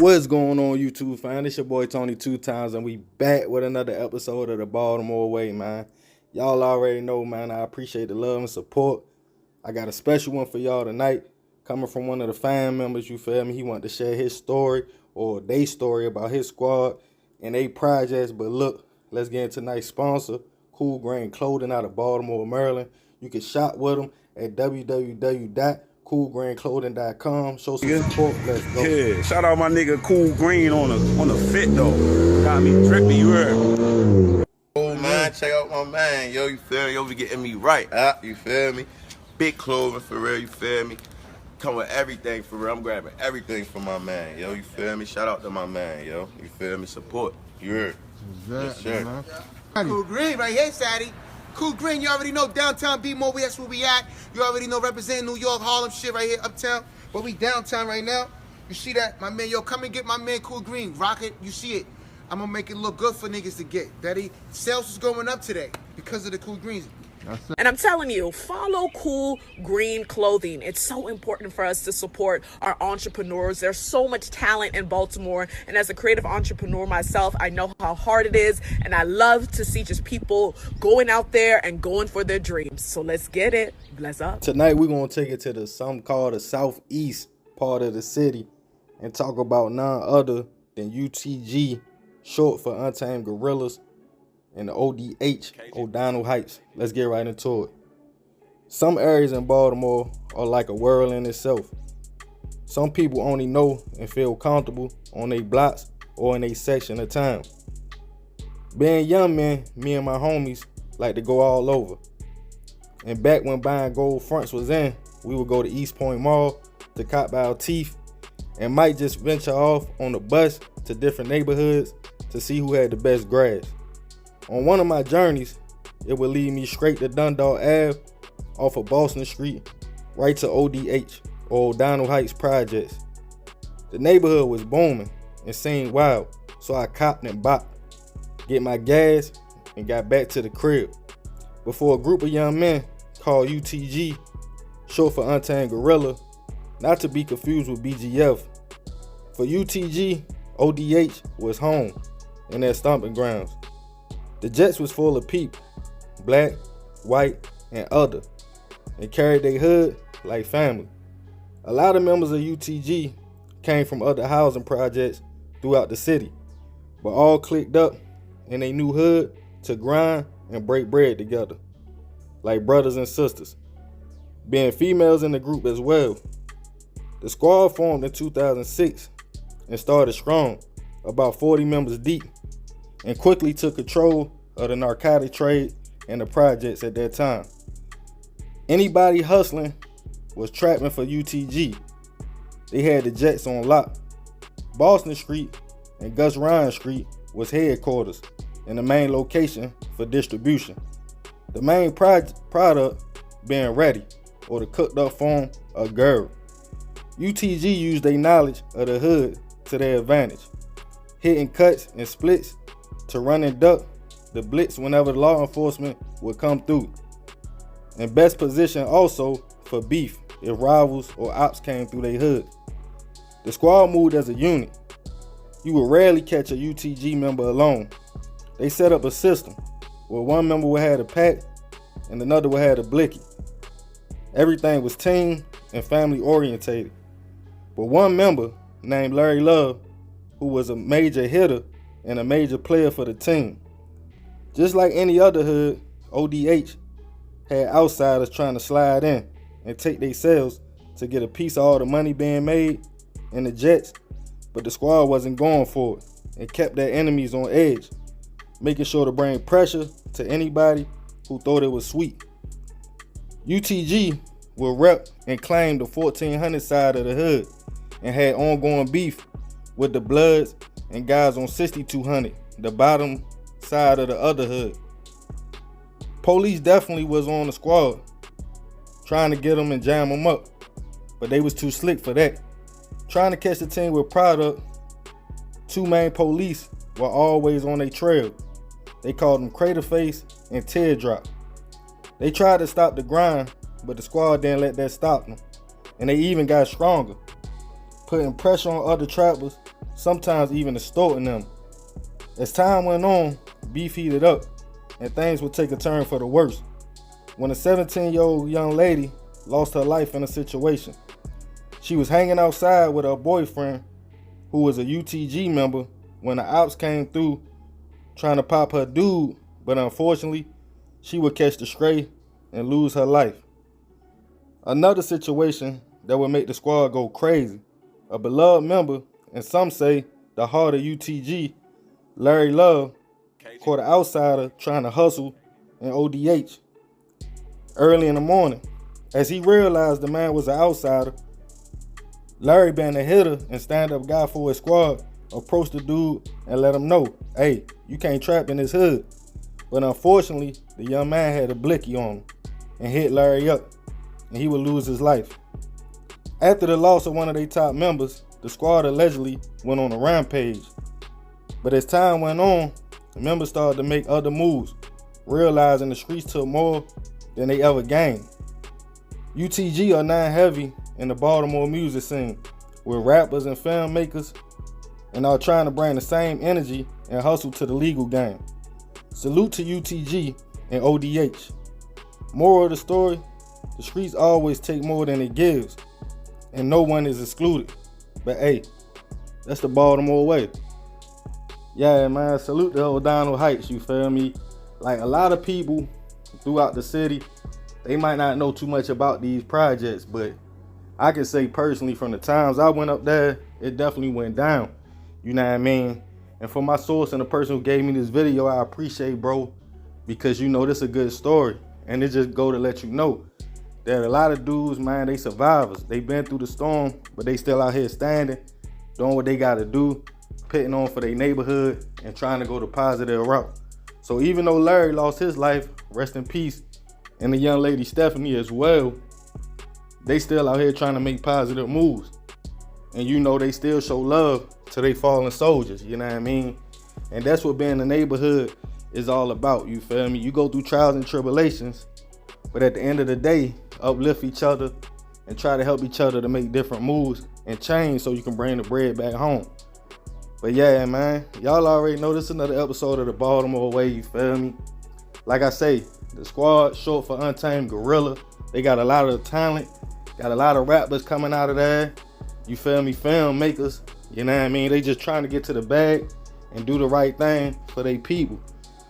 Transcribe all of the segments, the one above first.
What's going on, YouTube fam? It's your boy Tony 2 times, and we back with another episode of the Baltimore Way, man. Y'all already know, man, I appreciate the love and support. I got a special one for y'all tonight, coming from one of the fan members, you feel me? He wanted to share his story, or their story about his squad and they projects. But look, let's get into tonight's sponsor, Cool Grain Clothing out of Baltimore, Maryland. You can shop with them at www.coolgrainclothing.com. Show some support. Let's go. Yeah, shout out my nigga Cool Green on the fit though. Got me drippy, you heard? Oh man, check out my man, yo, you feel me? Yo, be getting me right, you feel me? Big clothing for real, you feel me? Come with everything for real. I'm grabbing everything for my man, yo, you feel me? Shout out to my man, yo, you feel me? Support, you heard? Yes, sir. Cool Green right here, Sadie. Cool Green, you already know downtown B-More, that's where we at. You already know representing New York, Harlem shit right here, uptown. But we downtown right now. You see that? My man, yo, come and get my man Cool Green. Rock it, you see it. I'm gonna make it look good for niggas to get. Betty, sales is going up today because of the Cool Greens. And I'm telling you, follow Cool Green Clothing. It's so important for us to support our entrepreneurs. There's so much talent in Baltimore. And as a creative entrepreneur myself, I know how hard it is. And I love to see just people going out there and going for their dreams. So let's get it. Bless up. Tonight, we're going to take it to the something called the southeast part of the city and talk about none other than U.T.G, short for Untamed Gorillas, and the O.D.H, O'Donnell Heights. Let's get right into it. Some areas in Baltimore are like a world in itself. Some people only know and feel comfortable on their blocks or in a section of town. Being young men, me and my homies like to go all over. And back when buying gold fronts was in, we would go to East Point Mall to cop our teeth and might just venture off on the bus to different neighborhoods to see who had the best grass. On one of my journeys, it would lead me straight to Dundalk Ave, off of Boston Street, right to O.D.H, or O'Donnell Heights projects. The neighborhood was booming and seemed wild, so I copped and bopped, get my gas, and got back to the crib before a group of young men called U.T.G, short for Untamed Gorilla, not to be confused with BGF. For U.T.G, O.D.H was home and their stomping grounds. The Jets was full of people, black, white, and other, and carried their hood like family. A lot of members of U.T.G came from other housing projects throughout the city, but all clicked up in a new hood to grind and break bread together, like brothers and sisters, being females in the group as well. The squad formed in 2006 and started strong, about 40 members deep, and quickly took control of the narcotic trade and the projects at that time. Anybody hustling was trapping for U.T.G. They had the Jets on lock. Boston Street and Gus Ryan Street was headquarters and the main location for distribution. The main product being ready, or the cooked up form of girl. U.T.G used their knowledge of the hood to their advantage, hitting cuts and splits to run and duck the blitz whenever law enforcement would come through. And best position also for beef if rivals or ops came through their hood. The squad moved as a unit. You would rarely catch a U.T.G member alone. They set up a system where one member would have a pack and another would have a blicky. Everything was team and family orientated. But one member named Larry Love, who was a major hitter and a major player for the team. Just like any other hood, O.D.H had outsiders trying to slide in and take their sales to get a piece of all the money being made in the Jets, but the squad wasn't going for it and kept their enemies on edge, making sure to bring pressure to anybody who thought it was sweet. U.T.G will rep and claim the 1400 side of the hood and had ongoing beef with the Bloods and guys on 6200, the bottom side of the other hood. Police definitely was on the squad, trying to get them and jam them up, but they was too slick for that. Trying to catch the team with product, two main police were always on their trail. They called them Craterface and Teardrop. They tried to stop the grind, but the squad didn't let that stop them, and they even got stronger, putting pressure on other trappers sometimes even extorting them. As time went on, beef heated up, and things would take a turn for the worse. When a 17-year-old young lady lost her life in a situation, she was hanging outside with her boyfriend, who was a U.T.G member, when the ops came through trying to pop her dude, but unfortunately, she would catch the stray and lose her life. Another situation that would make the squad go crazy. A beloved member, and some say the heart of U.T.G, Larry Love, caught an outsider trying to hustle in O.D.H. early in the morning. As he realized the man was an outsider, Larry, being a hitter and stand-up guy for his squad, approached the dude and let him know, hey, you can't trap in this hood. But unfortunately, the young man had a blicky on him and hit Larry up, and he would lose his life. After the loss of one of their top members, the squad allegedly went on a rampage. But as time went on, the members started to make other moves, realizing the streets took more than they ever gained. U.T.G are now heavy in the Baltimore music scene, with rappers and filmmakers, and are trying to bring the same energy and hustle to the legal game. Salute to U.T.G and O.D.H. Moral of the story, the streets always take more than it gives, and no one is excluded. But hey, that's the Baltimore way. Yeah, man, salute to O'Donnell Heights, you feel me? Like, a lot of people throughout the city, they might not know too much about these projects, but I can say personally, from the times I went up there, it definitely went down. You know what I mean? And for my source and the person who gave me this video, I appreciate, bro, because you know this is a good story. And it just go to let you know that a lot of dudes, man, they survivors. They been through the storm, but they still out here standing, doing what they gotta do, pitting on for their neighborhood and trying to go the positive route. So even though Larry lost his life, rest in peace, and the young lady Stephanie as well, they still out here trying to make positive moves. And you know they still show love to their fallen soldiers, you know what I mean? And that's what being in the neighborhood is all about, you feel me? You go through trials and tribulations, but at the end of the day, uplift each other and try to help each other to make different moves and change so you can bring the bread back home. But yeah, man, y'all already know this is another episode of the Baltimore Way, you feel me? Like I say, the squad, short for Untamed Gorilla, they got a lot of talent, got a lot of rappers coming out of there, you feel me, filmmakers, you know what I mean? They just trying to get to the bag and do the right thing for their people.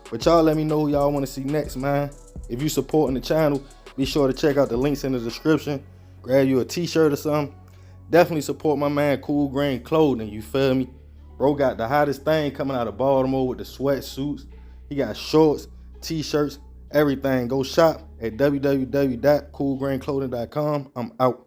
But y'all let me know who y'all want to see next, man. If you supporting the channel, be sure to check out the links in the description. Grab you a t-shirt or something. Definitely support my man Cool Green Clothing, you feel me? Bro got the hottest thing coming out of Baltimore with the sweatsuits. He got shorts, t-shirts, everything. Go shop at www.coolgreenclothing.com. I'm out.